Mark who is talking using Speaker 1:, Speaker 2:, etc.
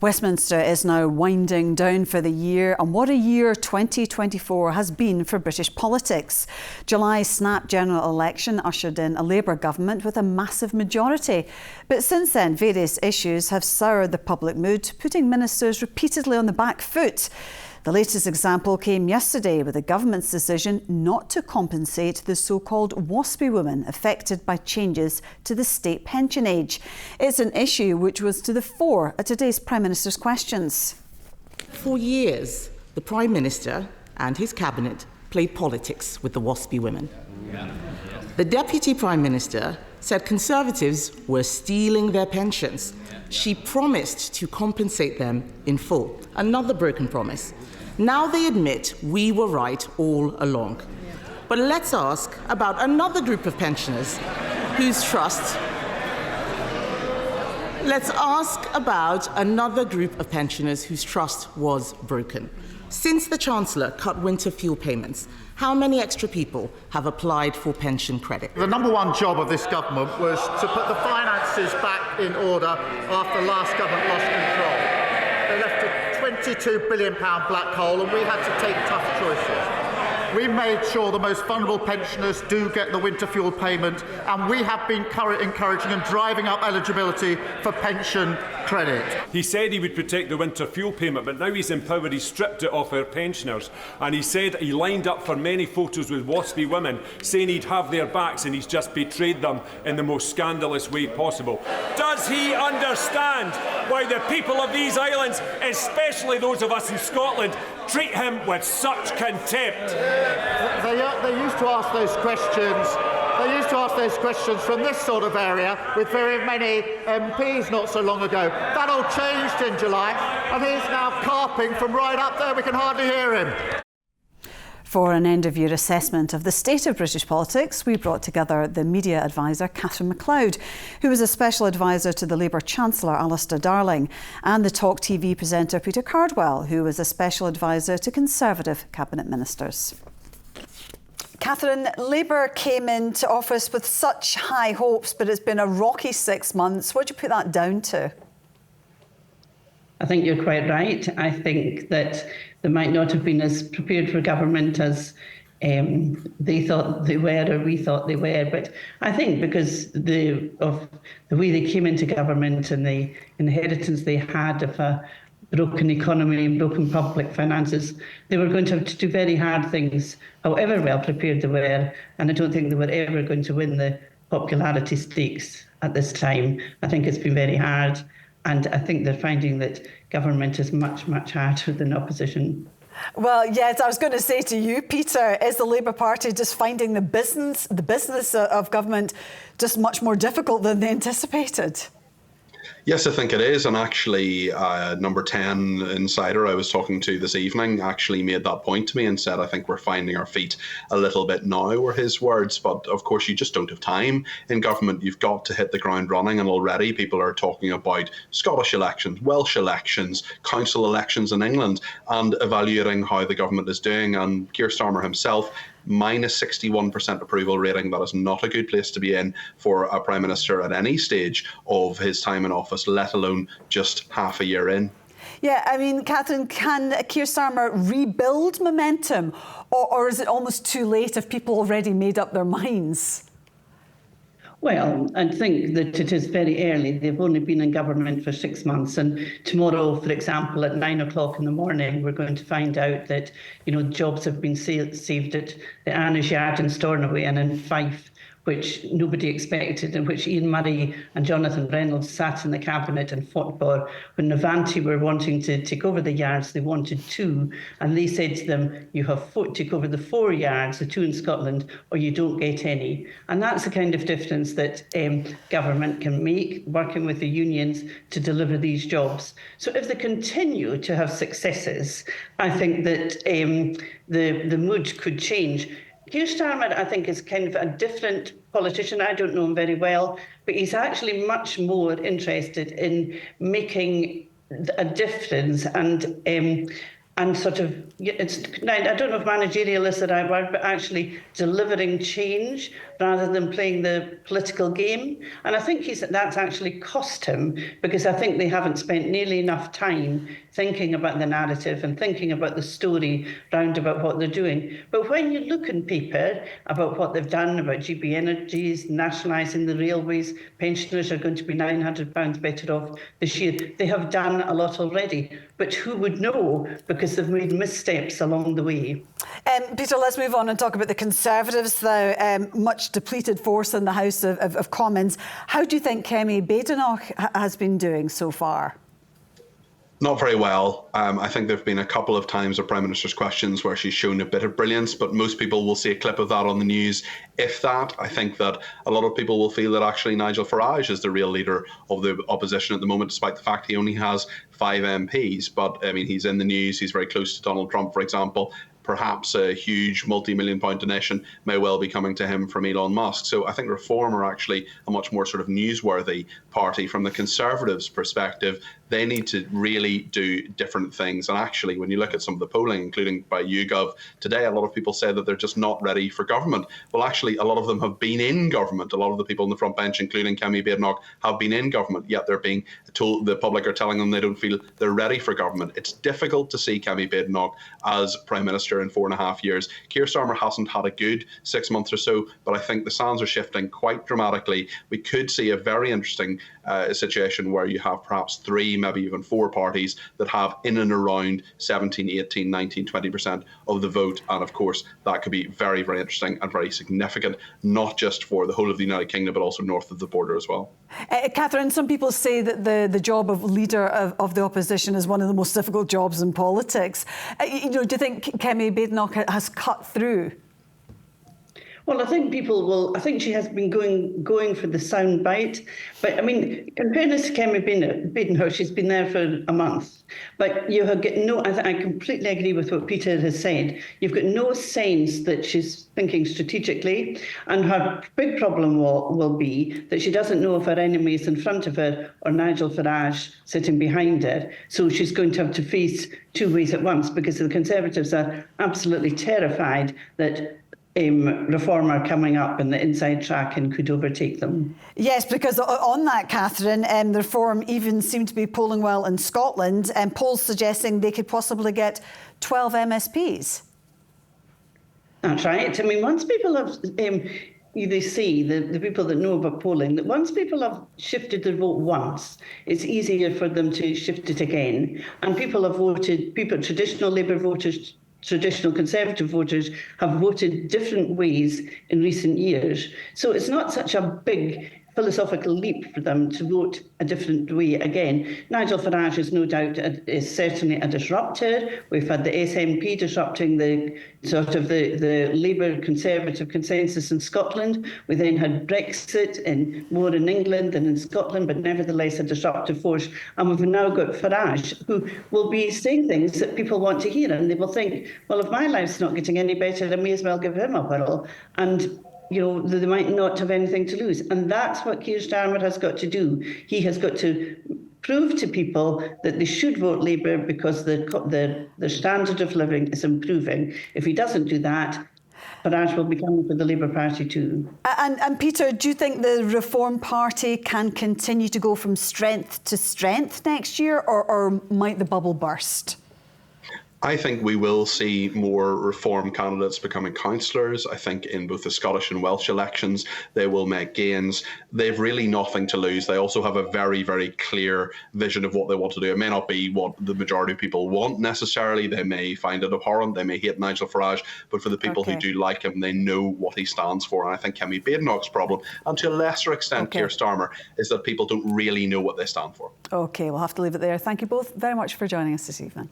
Speaker 1: Westminster is now winding down for the year, and what a year 2024 has been for British politics. July's snap general election ushered in a Labour government with a massive majority. But since then, various issues have soured the public mood, putting ministers repeatedly on the back foot. The latest example came yesterday with the government's decision not to compensate the so-called WASPy women affected by changes to the state pension age. It's an issue which was to the fore at today's Prime Minister's questions.
Speaker 2: For years, the Prime Minister and his cabinet played politics with the WASPy women. The Deputy Prime Minister said Conservatives were stealing their pensions. She promised to compensate them in full. Another broken promise. Now they admit we were right all along. But let's ask about another group of pensioners whose trust... Let's ask about another group of pensioners whose trust was broken. Since the Chancellor cut winter fuel payments, how many extra people have applied for pension credit?
Speaker 3: The number one job of this government was to put the finances back in order after the last government lost control. They left a £22 billion black hole, and we had to take tough choices. We made sure the most vulnerable pensioners do get the winter fuel payment, and we have been encouraging and driving up eligibility for pension credit.
Speaker 4: He said he would protect the winter fuel payment, but now he's in power, he's stripped it off our pensioners. And he said he lined up for many photos with WASPy women, saying he'd have their backs, and he's just betrayed them in the most scandalous way possible. Does he understand why the people of these islands, especially those of us in Scotland, treat him with such contempt?
Speaker 3: They used to ask those questions. They used to ask those questions from this sort of area with very many MPs not so long ago. That all changed in July, and he's now carping from right up there. We can hardly hear him.
Speaker 1: For an end-of-year assessment of the state of British politics, we brought together the media advisor Catherine MacLeod, who was a special advisor to the Labour Chancellor Alistair Darling, and the TalkTV presenter Peter Cardwell, who was a special advisor to Conservative cabinet ministers. Catherine, Labour came into office with such high hopes, but it's been a rocky 6 months. What do you put that down to?
Speaker 5: I think you're quite right. I think that they might not have been as prepared for government as they thought they were, or we thought they were. But I think because of the way they came into government and the inheritance they had of a broken economy and broken public finances, they were going to have to do very hard things, however well prepared they were. And I don't think they were ever going to win the popularity stakes at this time. I think it's been very hard. And I think they're finding that government is much, much harder than opposition.
Speaker 1: Well, yes, I was going to say to you, Peter, is the Labour Party just finding the business of government just much more difficult than they anticipated?
Speaker 6: Yes, I think it is. And actually, number 10 insider I was talking to this evening actually made that point to me and said, I think we're finding our feet a little bit now, were his words. But of course, you just don't have time in government. You've got to hit the ground running. And already people are talking about Scottish elections, Welsh elections, council elections in England, and evaluating how the government is doing. And Keir Starmer himself, minus 61% approval rating. That is not a good place to be in for a Prime Minister at any stage of his time in office, let alone just half a year in.
Speaker 1: Yeah, I mean, Catherine, can Keir Starmer rebuild momentum, or is it almost too late if people already made up their minds?
Speaker 5: Well, I think that it is very early. They've only been in government for 6 months. And tomorrow, for example, at 9 o'clock in the morning, we're going to find out that, jobs have been saved at the Anna's Yard in Stornoway and in Fife, which nobody expected, and which Ian Murray and Jonathan Reynolds sat in the cabinet and fought for. When Navanti were wanting to take over the yards, they wanted 2, and they said to them, you have to take over the 4 yards, the 2 in Scotland, or you don't get any. And that's the kind of difference that government can make, working with the unions to deliver these jobs. So if they continue to have successes, I think that the mood could change. Keir Starmer, I think, is kind of a different politician. I don't know him very well, but he's actually much more interested in making a difference and and sort of, I don't know if managerial is the right word, but actually delivering change rather than playing the political game. And I think that's actually cost him, because I think they haven't spent nearly enough time thinking about the narrative and thinking about the story round about what they're doing. But when you look in paper about what they've done, about GB Energies, nationalising the railways, pensioners are going to be £900 better off this year. They have done a lot already. But who would know, because they've made missteps along the way.
Speaker 1: Peter, let's move on and talk about the Conservatives, the much depleted force in the House of Commons. How do you think Kemi Badenoch has been doing so far?
Speaker 6: Not very well. I think there have been a couple of times of Prime Minister's questions where she's shown a bit of brilliance, but most people will see a clip of that on the news. If that, I think that a lot of people will feel that actually Nigel Farage is the real leader of the opposition at the moment, despite the fact he only has 5 MPs. But, I mean, he's in the news. He's very close to Donald Trump, for example. Perhaps a huge multi-million-pound donation may well be coming to him from Elon Musk. So I think Reform are actually a much more sort of newsworthy party. From the Conservatives' perspective, they need to really do different things. And actually, when you look at some of the polling, including by YouGov today, a lot of people say that they're just not ready for government. Well, actually, a lot of them have been in government. A lot of the people on the front bench, including Kemi Badenoch, have been in government, yet they're being told, the public are telling them they don't feel they're ready for government. It's difficult to see Kemi Badenoch as Prime Minister in 4.5 years. Keir Starmer hasn't had a good 6 months or so, but I think the sands are shifting quite dramatically. We could see a very interesting situation where you have perhaps 3, maybe even 4 parties that have in and around 17, 18, 19, 20% of the vote. And of course, that could be very, very interesting and very significant, not just for the whole of the United Kingdom, but also north of the border as well.
Speaker 1: Catherine, some people say that the job of leader of the opposition is one of the most difficult jobs in politics. Do you think Kemi Badenoch has cut through?
Speaker 5: Well, I think people will. I think she has been going for the sound bite. But I mean, in fairness to Kemi Badenoch, she's been there for a month. But you have got no. I completely agree with what Peter has said. You've got no sense that she's thinking strategically, and her big problem will be that she doesn't know if her enemy is in front of her or Nigel Farage sitting behind her. So she's going to have to face 2 ways at once, because the Conservatives are absolutely terrified that Reform are coming up and the inside track and could overtake them.
Speaker 1: Yes, because on that, Catherine, the Reform even seem to be polling well in Scotland, and polls suggesting they could possibly get 12 MSPs.
Speaker 5: That's right. I mean, once people have, they see, the people that know about polling, that once people have shifted their vote once, it's easier for them to shift it again. And people have voted, traditional Labour voters, traditional Conservative voters have voted different ways in recent years. So it's not such a big philosophical leap for them to vote a different way again. Nigel Farage is no doubt is certainly a disruptor. We've had the SNP disrupting the Labour Conservative consensus in Scotland. We then had Brexit more in England than in Scotland, but nevertheless a disruptive force. And we've now got Farage, who will be saying things that people want to hear, and they will think, well, if my life's not getting any better, I may as well give him a whirl. And they might not have anything to lose. And that's what Keir Starmer has got to do. He has got to prove to people that they should vote Labour because the standard of living is improving. If he doesn't do that, Farage will be coming for the Labour Party too.
Speaker 1: And Peter, do you think the Reform Party can continue to go from strength to strength next year, or might the bubble burst?
Speaker 6: I think we will see more Reform candidates becoming councillors. I think in both the Scottish and Welsh elections, they will make gains. They've really nothing to lose. They also have a very, very clear vision of what they want to do. It may not be what the majority of people want necessarily. They may find it abhorrent. They may hate Nigel Farage. But for the people who do like him, they know what he stands for. And I think Kemi Badenoch's problem, and to a lesser extent Keir Starmer, is that people don't really know what they stand for.
Speaker 1: OK, we'll have to leave it there. Thank you both very much for joining us this evening.